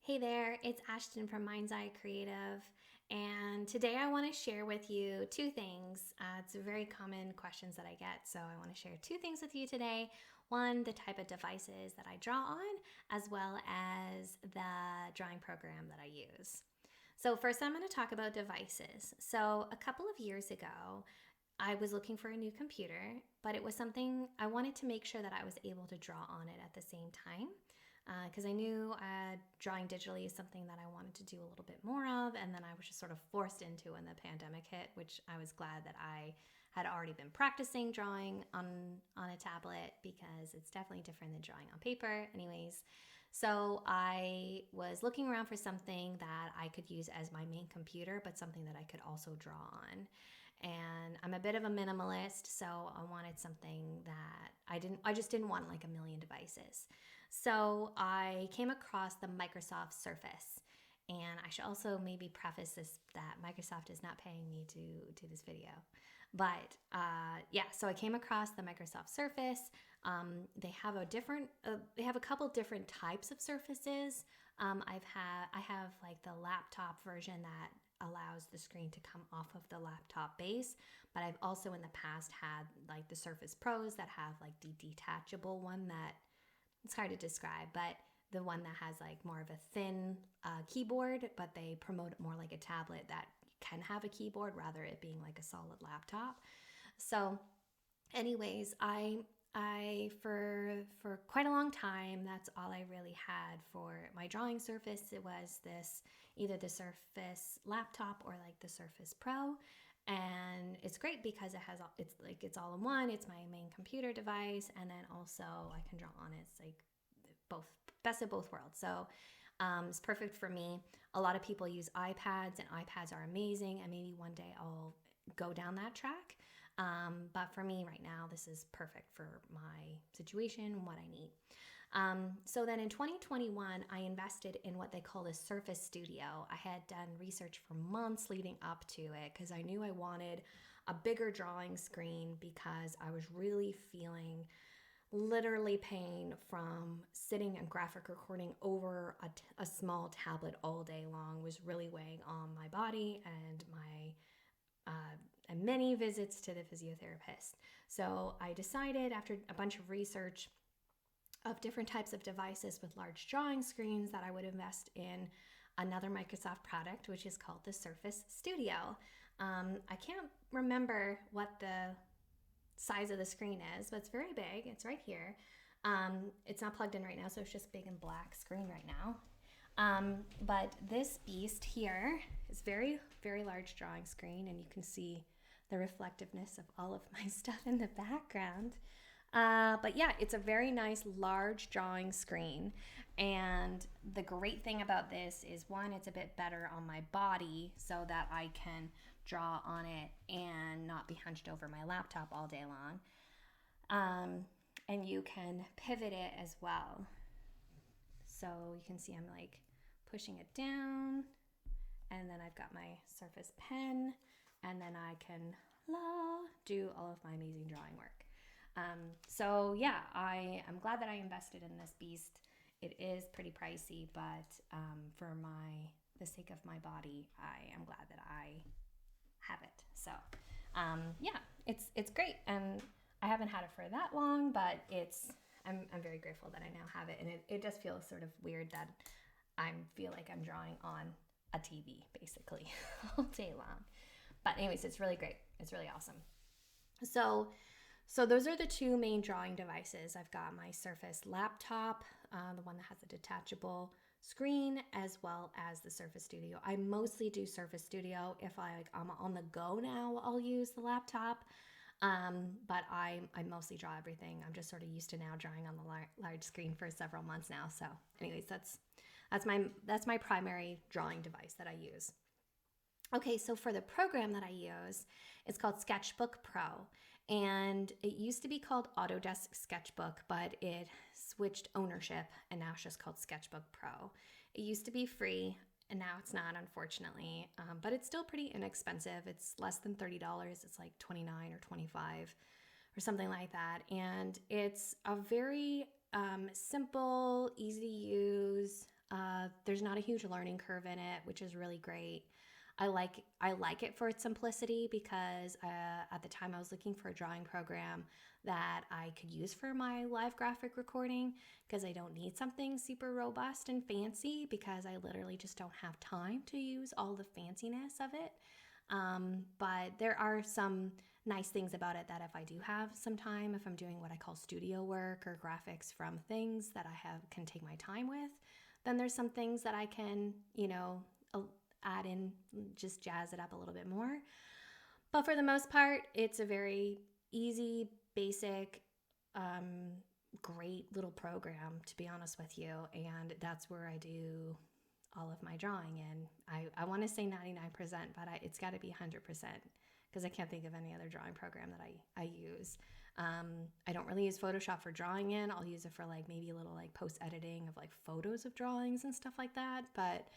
Hey there, it's Ashton from Mind's Eye Creative, and today I want to share with you two things. It's very common questions that I get, so I want to share two things with you today. One, the type of devices that I draw on, as well as the drawing program that I use. So, first, I'm going to talk about devices. So, a couple of years ago, I was looking for a new computer, but it was something I wanted to make sure that I was able to draw on it at the same time because I knew drawing digitally is something that I wanted to do a little bit more of, and then I was just sort of forced into when the pandemic hit, which I was glad that I had already been practicing drawing on a tablet because it's definitely different than drawing on paper anyways. So I was looking around for something that I could use as my main computer, but something that I could also draw on. And I'm a bit of a minimalist, so I wanted something that I just didn't want like a million devices. So I came across the Microsoft Surface. And I should also maybe preface this that Microsoft is not paying me to do this video. But yeah, so I came across the Microsoft Surface. They have a couple different types of surfaces. I have like the laptop version that allows the screen to come off of the laptop base, but I've also in the past had like the Surface Pros that have like the detachable one that it's hard to describe, but the one that has like more of a thin keyboard, but they promote it more like a tablet that can have a keyboard rather it being like a solid laptop. So anyways, I for quite a long time, that's all I really had for my drawing surface. It was this either the Surface laptop or like the Surface Pro. And it's great because it's all in one. It's my main computer device, and then also I can draw on it. It's like both best of both worlds. So it's perfect for me. A lot of people use iPads, and iPads are amazing. And maybe one day I'll go down that track. But for me right now, this is perfect for my situation, what I need. So then in 2021, I invested in what they call the Surface Studio. I had done research for months leading up to it because I knew I wanted a bigger drawing screen because I was really feeling literally pain from sitting and graphic recording over a small tablet all day long was really weighing on my body and my and many visits to the physiotherapist. So I decided after a bunch of research of different types of devices with large drawing screens that I would invest in another Microsoft product, which is called the Surface Studio. I can't remember what the size of the screen is, but it's very big. It's right here. It's not plugged in right now, so it's just big and black screen right now. But this beast here is very, very large drawing screen, and you can see the reflectiveness of all of my stuff in the background. But yeah, it's a very nice large drawing screen. And the great thing about this is one, it's a bit better on my body so that I can draw on it and not be hunched over my laptop all day long. And you can pivot it as well. So you can see I'm like pushing it down, and then I've got my Surface pen, and then I can do all of my amazing drawing work. So yeah, I am glad that I invested in this beast. It is pretty pricey, but for the sake of my body, I am glad that I have it. So yeah, it's great, and I haven't had it for that long, but I'm very grateful that I now have it, and it just feels sort of weird that I feel like I'm drawing on a TV basically all day long. But anyways, it's really great. It's really awesome. So those are the two main drawing devices. I've got my Surface laptop, the one that has a detachable screen, as well as the Surface Studio. I mostly do Surface Studio. If I'm on the go now, I'll use the laptop. But I mostly draw everything. I'm just sort of used to now drawing on the large screen for several months now. So anyways, that's my primary drawing device that I use. Okay, so for the program that I use, it's called Sketchbook Pro. And it used to be called Autodesk Sketchbook, but it switched ownership and now it's just called Sketchbook Pro. It used to be free and now it's not, unfortunately, but it's still pretty inexpensive. It's less than $30. It's like $29 or $25 or something like that. And it's a very simple, easy to use There's not a huge learning curve in it, which is really great. I like it for its simplicity because at the time I was looking for a drawing program that I could use for my live graphic recording, because I don't need something super robust and fancy, because I literally just don't have time to use all the fanciness of it. But there are some nice things about it, that if I do have some time, if I'm doing what I call studio work or graphics from things that can take my time with, then there's some things that I can, add in, just jazz it up a little bit more. But for the most part, it's a very easy, basic, great little program, to be honest with you. And that's where I do all of my drawing in. I want to say 99%, but it's got to be 100%, because I can't think of any other drawing program that I use. I don't really use Photoshop for drawing in. I'll use it for like maybe a little like post editing of like photos of drawings and stuff like that. But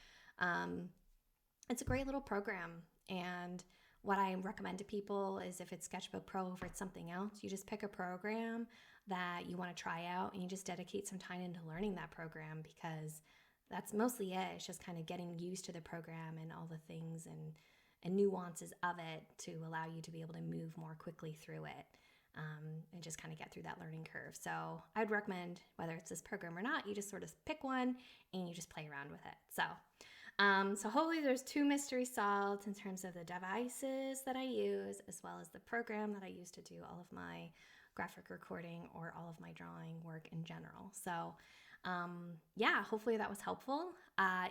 it's a great little program. And what I recommend to people is, if it's Sketchbook Pro, if it's something else, you just pick a program that you want to try out and you just dedicate some time into learning that program, because that's mostly it. It's just kind of getting used to the program and all the things and nuances of it to allow you to be able to move more quickly through it, and just kind of get through that learning curve. So I'd recommend, whether it's this program or not, you just sort of pick one and you just play around with it. So hopefully there's 2 mysteries solved in terms of the devices that I use, as well as the program that I use to do all of my graphic recording or all of my drawing work in general. So yeah, hopefully that was helpful.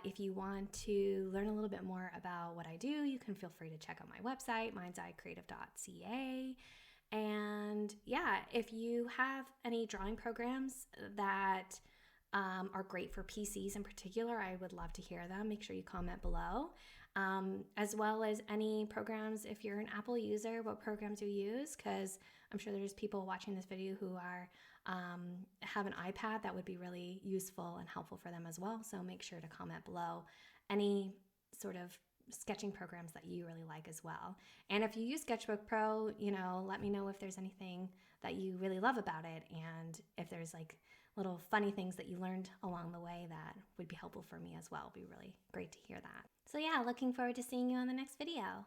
If you want to learn a little bit more about what I do, you can feel free to check out my website, mindsedcreative.ca. And yeah, if you have any drawing programs that are great for PCs in particular, I would love to hear them. Make sure you comment below. As well as any programs, if you're an Apple user, what programs you use, because I'm sure there's people watching this video who have an iPad that would be really useful and helpful for them as well. So make sure to comment below any sort of sketching programs that you really like as well. And if you use Sketchbook Pro, let me know if there's anything that you really love about it, and if there's like little funny things that you learned along the way that would be helpful for me as well. It'd be really great to hear that. So yeah, looking forward to seeing you on the next video.